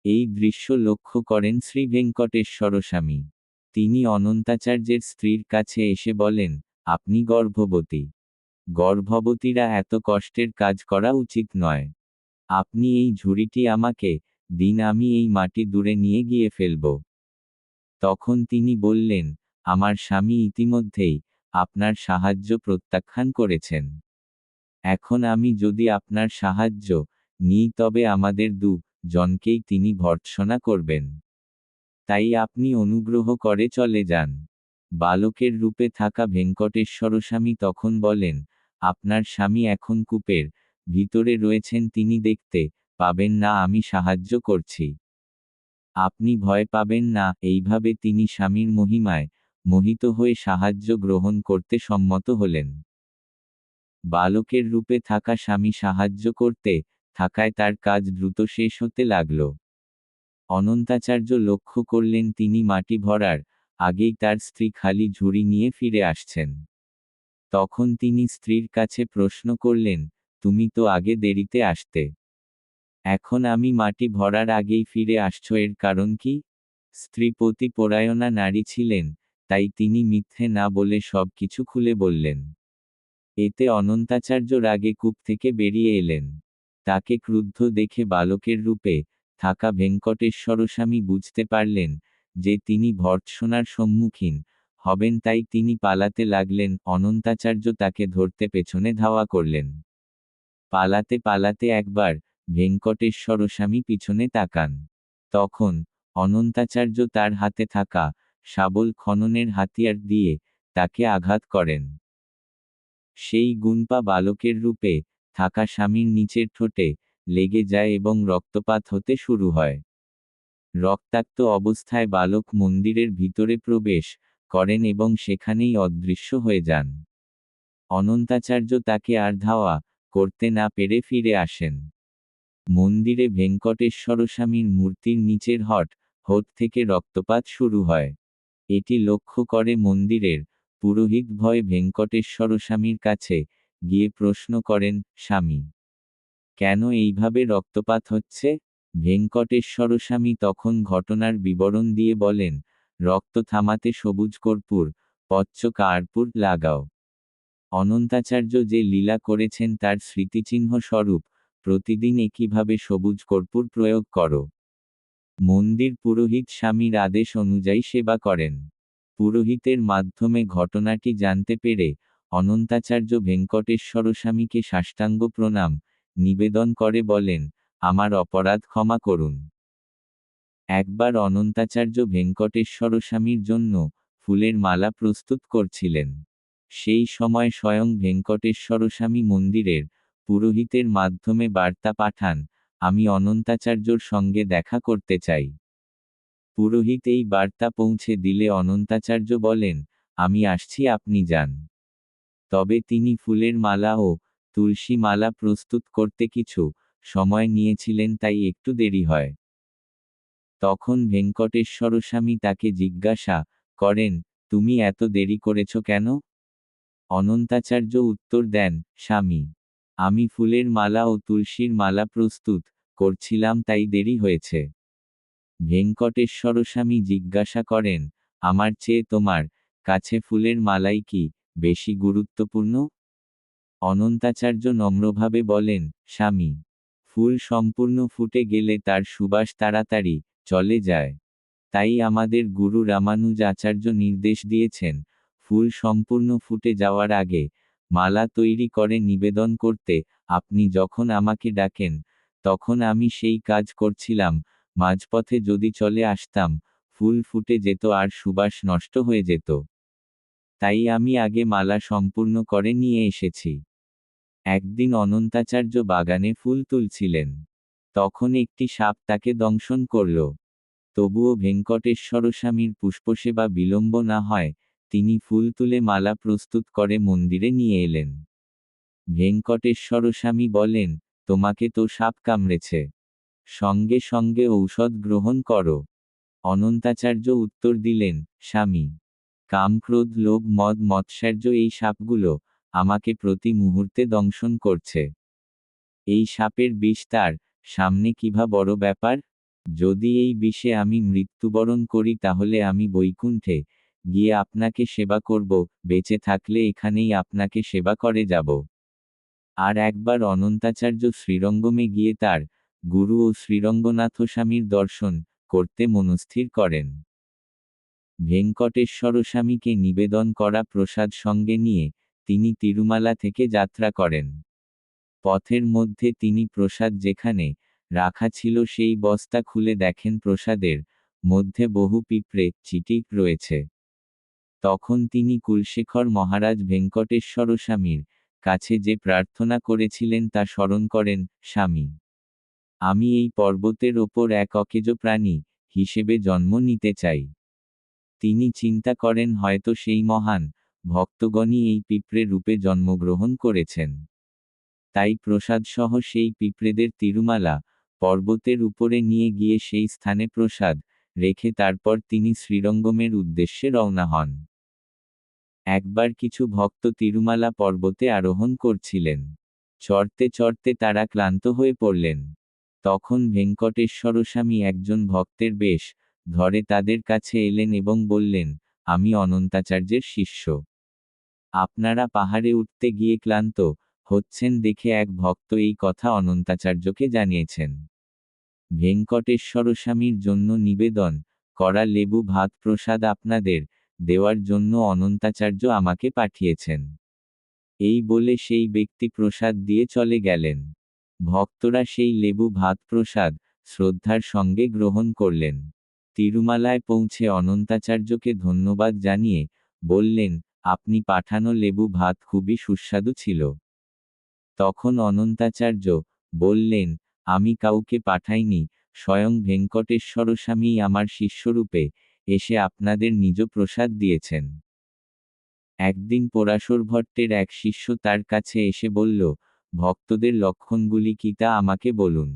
এই দৃশ্য লক্ষ্য করেন শ্রী ভেঙ্কটেশ্বর স্বামী। তিনি অনন্তাচার্যের স্ত্রীর কাছে এসে বলেন, আপনি গর্ভবতী। গর্ভবতীরা এত কষ্টের কাজ করা উচিত নয়। আপনি এই ঝুড়িটি আমাকে দিন, আমি এই মাটি দূরে নিয়ে গিয়ে ফেলব। তখন তিনি বললেন, আমার স্বামী ইতিমধ্যেই আপনার সাহায্য প্রত্যাখ্যান করেছেন। এখন আমি যদি আপনার সাহায্য নিই তবে আমাদের জনকেই তিনি ভর্ৎসনা করবেন। তাই আপনি অনুগ্রহ করে চলে যান। বালকের রূপে থাকা ভেঙ্কটেশ্বর স্বামী তখন বলেন, আপনার স্বামী এখন কূপের ভিতরে রয়েছেন, তিনি দেখতে পাবেন না আমি সাহায্য করছি। আপনি ভয় পাবেন না। এইভাবে তিনি স্বামীর মহিমায় মোহিত হয়ে সাহায্য গ্রহণ করতে সম্মত হলেন। বালকের রূপে থাকা স্বামী সাহায্য করতে থাকায় তার কাজ দ্রুত শেষ হতে লাগল। অনন্তাচার্য লক্ষ্য করলেন তিনি মাটি ভরার আগেই তার স্ত্রী খালি ঝুড়ি নিয়ে ফিরে আসছেন। তখন তিনি স্ত্রীর কাছে প্রশ্ন করলেন, তুমি তো আগে দেরিতে আসতে, এখন আমি মাটি ভরার আগেই ফিরে আসছো, এর কারণ কি? স্ত্রী পতিপরায়ণা নারী ছিলেন, তাই তিনি মিথ্যে না বলে সব কিছু খুলে বললেন। এতে অনন্তাচার্য রাগে কূপ থেকে বেরিয়ে এলেন। তাকে ক্রুদ্ধ দেখে বালকের রূপে থাকা ভেঙ্কটেশ্বর স্বামী বুঝতে পারলেন যে তিনি ভর্ৎসনার সম্মুখীন হবেন, তাই তিনি পালাতে লাগলেন। অনন্তাচার্য তাকে ধরতে পেছনে ধাওয়া করলেন। পালাতে পালাতে একবার ভেঙ্কটেশ্বর স্বামী পিছনে তাকান। তখন অনন্তাচার্য তার হাতে থাকা শাবল খননের হাতিয়ার দিয়ে তাকে আঘাত করেন। সেই গুণপা বালকের রূপে থাকা স্বামীর নিচের ঠোঁটে লেগে যায় এবং রক্তপাত হতে শুরু হয়। রক্তাক্ত অবস্থায় বালক মন্দিরের ভিতরে প্রবেশ করেন এবং সেখানেই অদৃশ্য হয়ে যান। অনন্তাচার্য তাকে আর ধাওয়া করতে না পেরে ফিরে আসেন। মন্দিরে ভেঙ্কটেশ্বর স্বামীর মূর্তির নিচের হোত থেকে রক্তপাত শুরু হয়। এটি লক্ষ্য করে মন্দিরের পুরোহিত ভয়ে ভেঙ্কটেশ্বর স্বামীর কাছে গিয়ে প্রশ্ন করেন, স্বামী, কেন এইভাবে রক্তপাত হচ্ছে? ভেঙ্কটেশ্বর স্বামী তখন ঘটনার বিবরণ দিয়ে বলেন, রক্ত থামাতে সবুজ কর্পূর পচ্চ কার্পূর লাগাও। অনন্তাচার্য যে লীলা করেছেন তার স্মৃতিচিহ্ন স্বরূপ প্রতিদিন একইভাবে সবুজ কর্পূর প্রয়োগ করো। মন্দির পুরোহিত স্বামীর আদেশ অনুযায়ী সেবা করেন। পুরোহিতের মাধ্যমে ঘটনাটি জানতে পেরে অনন্তাচার্য ভেঙ্কটেশ্বর স্বামীকে সাষ্টাঙ্গ প্রণাম নিবেদন করে বলেন, আমার অপরাধ ক্ষমা করুন। একবার অনন্তাচার্য ভেঙ্কটেশ্বর স্বামীর জন্য ফুলের মালা প্রস্তুত করছিলেন। সেই সময় স্বয়ং ভেঙ্কটেশ্বর স্বামী মন্দিরের পুরোহিতের মাধ্যমে বার্তা পাঠান, আমি অনন্তাচার্যর সঙ্গে দেখা করতে চাই। পুরোহিত এই বার্তা পৌঁছে দিলে অনন্তাচার্য বলেন, আমি আসছি, আপনি যান। তবে তিনি ফুলের মালা ও তুলসী মালা প্রস্তুত করতে কিছু সময় নিয়েছিলেন, তাই একটু দেরি হয়। তখন ভেঙ্কটেশ্বর স্বামী তাকে জিজ্ঞাসা করেন, তুমি এত দেরি করেছ কেন? অনন্তাচার্য উত্তর দেন, স্বামী, আমি ফুলের মালা ও তুলসীর মালা প্রস্তুত করছিলাম, তাই দেরি হয়েছে। ভেঙ্কটেশ্বর স্বামী জিজ্ঞাসা করেন, আমার চেয়ে তোমার কাছে ফুলের মালাই কি বেশি গুরুত্বপূর্ণ? অনন্তাচার্য নম্রভাবে বলেন, স্বামী, ফুল সম্পূর্ণ ফুটে গেলে তার সুবাস তাড়াতাড়ি চলে যায়। তাই আমাদের গুরু রামানুজ আচার্য নির্দেশ দিয়েছেন, ফুল সম্পূর্ণ ফুটে যাওয়ার আগে মালা তৈরি করে নিবেদন করতে। আপনি যখন আমাকে ডাকেন তখন আমি সেই কাজ করছিলাম, মাঝপথে যদি চলে আসতাম ফুল ফুটে যেত আর সুবাস নষ্ট হয়ে যেত। তাই আমি আগে মালা সম্পূর্ণ করে নিয়ে এসেছি। একদিন অনন্তাচার্য বাগানে ফুল তুলছিলেন। তখন একটি সাপ তাকে দংশন করল। তবুও ভেঙ্কটেশ্বর স্বামীর পুষ্পসেবা বিলম্ব না হয় তিনি ফুল তুলে মালা প্রস্তুত করে মন্দিরে নিয়ে এলেন। ভেঙ্কটেশ্বর স্বামী বলেন, তোমাকে তো সাপ কামড়েছে, সঙ্গে সঙ্গে ঔষধ গ্রহণ করো। অনন্তাচার্য উত্তর দিলেন, স্বামী, কাম ক্রোধ লোভ মদ মৎস্যার্য এই সাপগুলো আমাকে প্রতি মুহূর্তে দংশন করছে। এই সাপের বিষ তার সামনে কিভা বড় ব্যাপার? যদি এই বিষে আমি মৃত্যুবরণ করি তাহলে আমি বৈকুণ্ঠে গিয়ে আপনাকে সেবা করব, বেঁচে থাকলে এখানেই আপনাকে সেবা করে যাব। আর একবার অনন্তাচার্য শ্রীরঙ্গমে গিয়ে তার গুরু ও শ্রীরঙ্গনাথ স্বামীর দর্শন করতে মনস্থির করেন। ভেঙ্কটেশ্বর স্বামীকে নিবেদন করা প্রসাদ সঙ্গে নিয়ে তিনি তিরুমালা থেকে যাত্রা করেন। পথের মধ্যে তিনি প্রসাদ যেখানে রাখা ছিল সেই বস্তা খুলে দেখেন প্রসাদের মধ্যে বহু পিঁপড়ে চিটিক রয়েছে। তখন তিনি কুলশেখর মহারাজ ভেঙ্কটেশ্বর স্বামীর কাছে যে প্রার্থনা করেছিলেন তা স্মরণ করেন, স্বামী, আমি এই পর্বতের ওপর এক অকেজ প্রাণী হিসেবে জন্ম নিতে চাই। তিনি চিন্তা করেন হয়তো সেই মহান ভক্তগণই এই পিঁপড়ে রূপে জন্মগ্রহণ করেছেন। তাই প্রসাদসহ সেই পিঁপড়েদের তিরুমালা পর্বতের উপরে নিয়ে গিয়ে সেই স্থানে প্রসাদ রেখে তারপর তিনি শ্রীরঙ্গমের উদ্দেশ্যে রওনা হন। একবার কিছু ভক্ত তিরুমালা পর্বতে আরোহণ করছিলেন। চড়তে চড়তে তারা ক্লান্ত হয়ে পড়লেন। তখন ভেঙ্কটেশ্বর স্বামী একজন ভক্তের বেশ ধরে তাদের কাছে এলেন এবং বললেন, আমি অনন্তাচার্যের শিষ্য। আপনারা পাহাড়ে উঠতে গিয়ে ক্লান্ত হচ্ছেন দেখে এক ভক্ত এই কথা অনন্তাচার্যকে জানিয়েছেন। ভেঙ্কটেশ্বর স্বামীর জন্য নিবেদন করা লেবু ভাত প্রসাদ আপনাদের দেওয়ার জন্য অনন্তাচার্য আমাকে পাঠিয়েছেন। এই বলে সেই ব্যক্তি প্রসাদ দিয়ে চলে গেলেন। ভক্তরা সেই লেবু ভাত প্রসাদ শ্রদ্ধার সঙ্গে গ্রহণ করলেন। তিরুমালায় পৌঁছে অনন্তাচার্যকে ধন্যবাদ জানিয়ে বললেন, আপনি পাঠানো লেবু ভাত খুবই সুস্বাদু ছিল। তখন অনন্তাচার্য বললেন, আমি কাউকে পাঠাইনি, স্বয়ং ভেঙ্কটেশ্বর স্বামীই আমার শিষ্যরূপে এসে আপনাদের নিজ প্রসাদ দিয়েছেন। একদিন পরাশর ভট্টের এক শিষ্য তার কাছে এসে বলল, ভক্তদের লক্ষণগুলি কি তা আমাকে বলুন।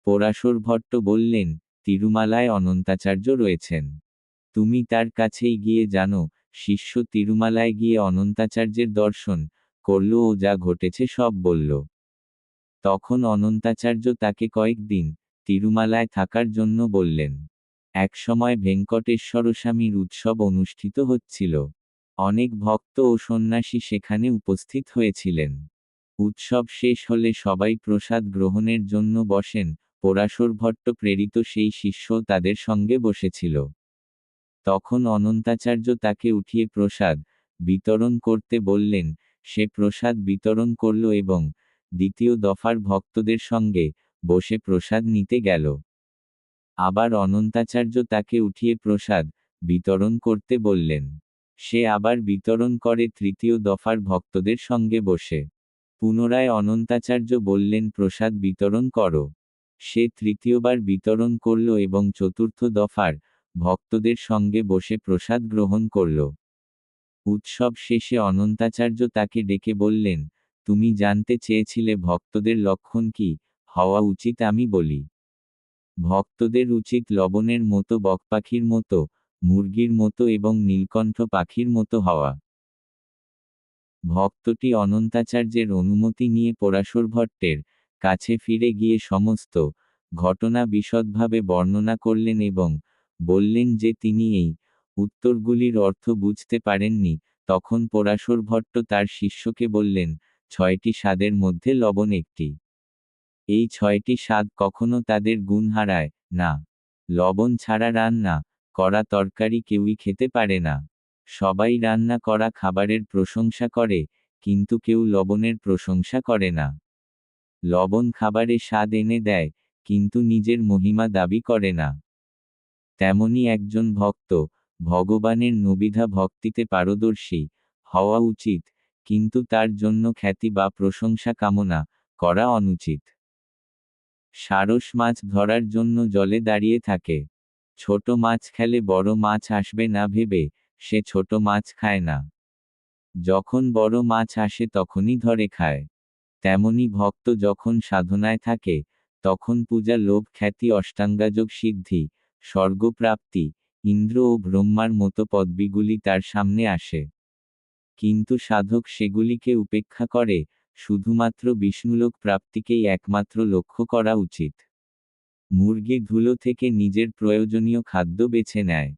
পরাশর ভট্ট বললেন, তিরুমালায় অনন্তাচার্য রয়েছেন, তুমি তার কাছেই গিয়ে জানো। শিষ্য তিরুমালায় গিয়ে অনন্তাচার্যের দর্শন করল ও যা ঘটেছে সব বলল। তখন অনন্তাচার্য তাকে কয়েকদিন তিরুমালায় থাকার জন্য বললেন। একসময় ভেঙ্কটেশ্বর স্বামীর উৎসব অনুষ্ঠিত হচ্ছিল। অনেক ভক্ত ও সন্ন্যাসী সেখানে উপস্থিত হয়েছিলেন। উৎসব শেষ হলে সবাই প্রসাদ গ্রহণের জন্য বসেন। পরাশর ভট্ট প্রেরিত সেই শিষ্য তাদের সঙ্গে বসেছিল। তখন অনন্তাচার্য তাকে উঠিয়ে প্রসাদ বিতরণ করতে বললেন। সে প্রসাদ বিতরণ করল এবং দ্বিতীয় দফার ভক্তদের সঙ্গে বসে প্রসাদ নিতে গেল। আবার অনন্তাচার্য তাকে উঠিয়ে প্রসাদ বিতরণ করতে বললেন। সে আবার বিতরণ করে তৃতীয় দফার ভক্তদের সঙ্গে বসে। পুনরায় অনন্তাচার্য বললেন, প্রসাদ বিতরণ করো। সে তৃতীয়বার বিতরণ করল এবং চতুর্থ দফার ভক্তদের সঙ্গে বসে প্রসাদ গ্রহণ করল। উৎসব শেষে অনন্তাচার্য তাকে ডেকে বললেন, তুমি জানতে চেয়েছিলে ভক্তদের লক্ষণ কি হওয়া উচিত, আমি বলি। ভক্তদের উচিত লবণের মতো, বকপাখির মতো, মুরগির মতো এবং নীলকণ্ঠ পাখির মতো হওয়া। ভক্তটি অনন্তাচার্যের অনুমতি নিয়ে পরাশর ভট্টের কাছে ফিরে গিয়ে সমস্ত ঘটনা বিশদভাবে বর্ণনা করলেন এবং বললেন যে তিনি এই উত্তরগুলির অর্থ বুঝতে পারেননি। তখন পরাশর ভট্ট তার শিষ্যকে বললেন, 6টি স্বাদের মধ্যে লবণ একটি। এই 6টি স্বাদ কখনো তাদের গুণ হারায় না। লবণ ছাড়া রান্না করা তরকারি কেউই খেতে পারে না। সবাই রান্না করা খাবারের প্রশংসা করে, কিন্তু কেউ লবণের প্রশংসা করে না। লবণ খাবারে স্বাদ এনে দেয়, কিন্তু নিজের মহিমা দাবি করে না। তেমনি একজন ভক্ত ভগবানের নবিধা ভক্তিতে পারদর্শী হওয়া উচিত, কিন্তু তার জন্য খ্যাতি বা প্রশংসা কামনা করা অনুচিত। সারস মাছ ধরার জন্য জলে দাঁড়িয়ে থাকে। ছোট মাছ খেলে বড় মাছ আসবে না ভেবে সে ছোট মাছ খায় না। যখন বড় মাছ আসে তখনই ধরে খায়। তেমনি ভক্ত যখন সাধনায় থাকে, তখন পূজা, লোভ, খ্যাতি, অষ্টাঙ্গযোগ সিদ্ধি, স্বর্গপ্রাপ্তি, ইন্দ্র ও ব্রহ্মার মতো পদবিগুলি তার সামনে আসে। কিন্তু সাধক সেগুলিকে উপেক্ষা করে, শুধুমাত্র বিষ্ণুলোক প্রাপ্তিকেই একমাত্র লক্ষ্য করা উচিত। মুরগির ধুলো থেকে নিজের প্রয়োজনীয় খাদ্য বেছে নেয়।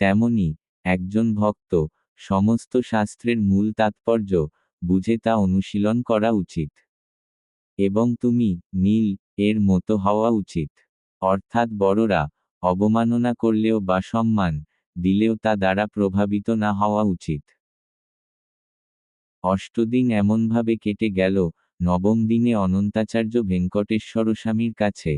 তেমনি একজন ভক্ত সমস্ত শাস্ত্রের মূল তাৎপর্য বুঝে তা অনুশীলন করা উচিত। এবং তুমি নীল এর মতো হওয়া উচিত। অর্থাৎ বড়রা অবমাননা করলেও বা সম্মান দিলেও তা দ্বারা প্রভাবিত না হওয়া উচিত। 8 দিন এমনভাবে কেটে গেল। 9ম দিনে অনন্তাচার্য ভেঙ্কটেশ্বর স্বামীর কাছে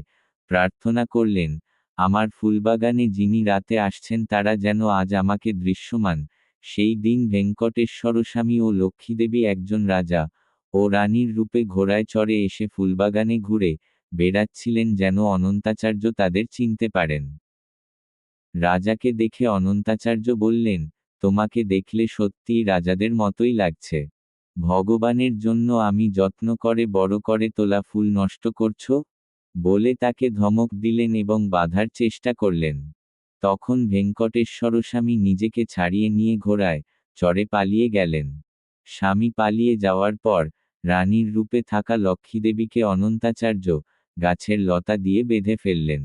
প্রার্থনা করলেন, আমার ফুলবাগানে যিনি রাতে আসছেন তারা যেন আজ আমাকে দৃশ্যমান। সেই দিন ভেঙ্কটেশ্বর স্বামী ও লক্ষ্মীদেবী একজন রাজা ও রানীর রূপে ঘোড়ায় চড়ে এসে ফুলবাগানে ঘুরে বেড়াচ্ছিলেন যেন অনন্তাচার্য তাদের চিনতে পারেন। রাজাকে দেখে অনন্তাচার্য বললেন, তোমাকে দেখলে সত্যিই রাজাদের মতোই লাগছে। ভগবানের জন্য আমি যত্ন করে বড় করে তোলা ফুল নষ্ট করছো? বলে তাকে ধমক দিলেন এবং বাধার চেষ্টা করলেন। তখন ভেঙ্কটেশ্বর স্বামী নিজেকে ছাড়িয়ে নিয়ে ঘোড়ায় চড়ে পালিয়ে গেলেন। স্বামী পালিয়ে যাওয়ার পর রানীর রূপে থাকা লক্ষ্মীদেবীকে অনন্তাচার্য গাছের লতা দিয়ে বেঁধে ফেললেন।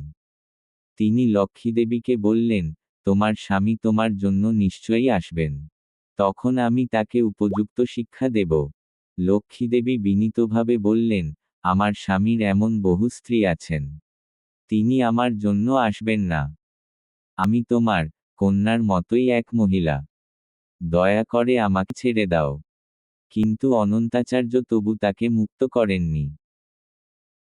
তিনি লক্ষ্মীদেবীকে বললেন, তোমার স্বামী তোমার জন্য নিশ্চয়ই আসবেন। তখন আমি তাকে উপযুক্ত শিক্ষা দেব। লক্ষ্মীদেবী বিনীতভাবে বললেন, আমার স্বামীর এমন বহু স্ত্রী আছেন। তিনি আমার জন্য আসবেন না। আমি তোমার কন্যার মতোই এক মহিলা। দয়া করে আমাকে ছেড়ে দাও। কিন্তু অনন্তাচার্য তবু তাকে মুক্ত করেননি।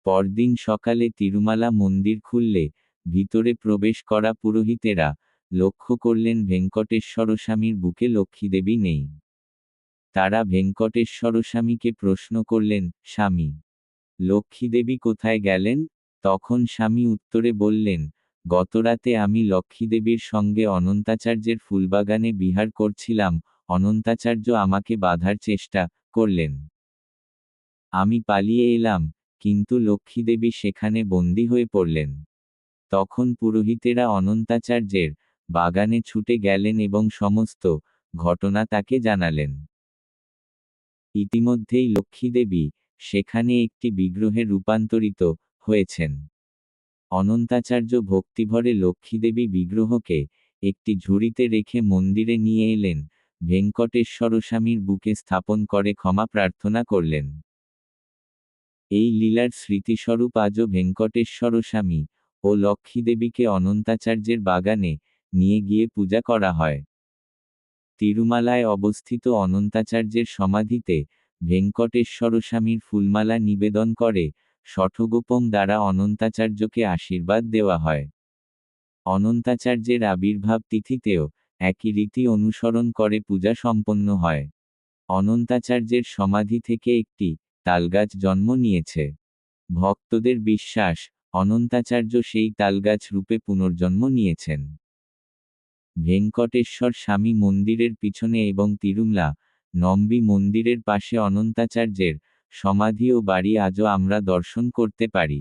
পরদিন সকালে তিরুমালা মন্দির খুললে ভিতরে প্রবেশ করা পুরোহিতেরা লক্ষ্য করলেন ভেঙ্কটেশ্বর স্বামীর বুকে লক্ষ্মীদেবী নেই। তারা ভেঙ্কটেশ্বর স্বামীকে প্রশ্ন করলেন, স্বামী, লক্ষ্মীদেবী কোথায় গেলেন? তখন স্বামী উত্তরে বললেন, গতরাতে আমি লক্ষ্মীদেবীর সঙ্গে অনন্তাচার্যের ফুলবাগানে বিহার করছিলাম। অনন্তাচার্য আমাকে বাধার চেষ্টা করলেন। আমি পালিয়ে এলাম, কিন্তু লক্ষ্মীদেবী সেখানে বন্দী হয়ে পড়লেন। তখন পুরোহিতেরা অনন্তাচার্যের বাগানে ছুটে গেলেন এবং সমস্ত ঘটনা তাকে জানালেন। ইতিমধ্যেই লক্ষ্মীদেবী সেখানে একটি বিগ্রহে রূপান্তরিত হয়েছেন। অনন্তাচার্য ভক্তিভরে লক্ষ্মীদেবী বিগ্রহকে একটি ঝুড়িতে রেখে মন্দিরে নিয়ে এলেন, ভেঙ্কটেশ্বর স্বামীর বুকে স্থাপন করে ক্ষমা প্রার্থনা করলেন। এই লীলার স্মৃতিস্বরূপ আজও ভেঙ্কটেশ্বর স্বামী ও লক্ষ্মীদেবীকে অনন্তাচার্যের বাগানে নিয়ে গিয়ে পূজা করা হয়। তিরুমালায় অবস্থিত অনন্তাচার্যের সমাধিতে ভেঙ্কটেশ্বর স্বামীর ফুলমালা নিবেদন করে শঠগোপম দ্বারা অনন্তাচার্যকে আশীর্বাদ দেওয়া হয়। অনন্তাচার্যের আবির্ভাব তিথিতেও একই রীতি অনুসরণ করে পূজা সম্পন্ন হয়। অনন্তাচার্যের সমাধি থেকে একটি তালগাছ জন্ম নিয়েছে। ভক্তদের বিশ্বাস, অনন্তাচার্য সেই তালগাছ রূপে পুনর্জন্ম নিয়েছেন। ভেঙ্কটেশ্বর স্বামী মন্দিরের পিছনে এবং তিরুমলা নম্বি মন্দিরের পাশে অনন্তাচার্যের সমাধি ও বাড়ি আজও আমরা দর্শন করতে পারি।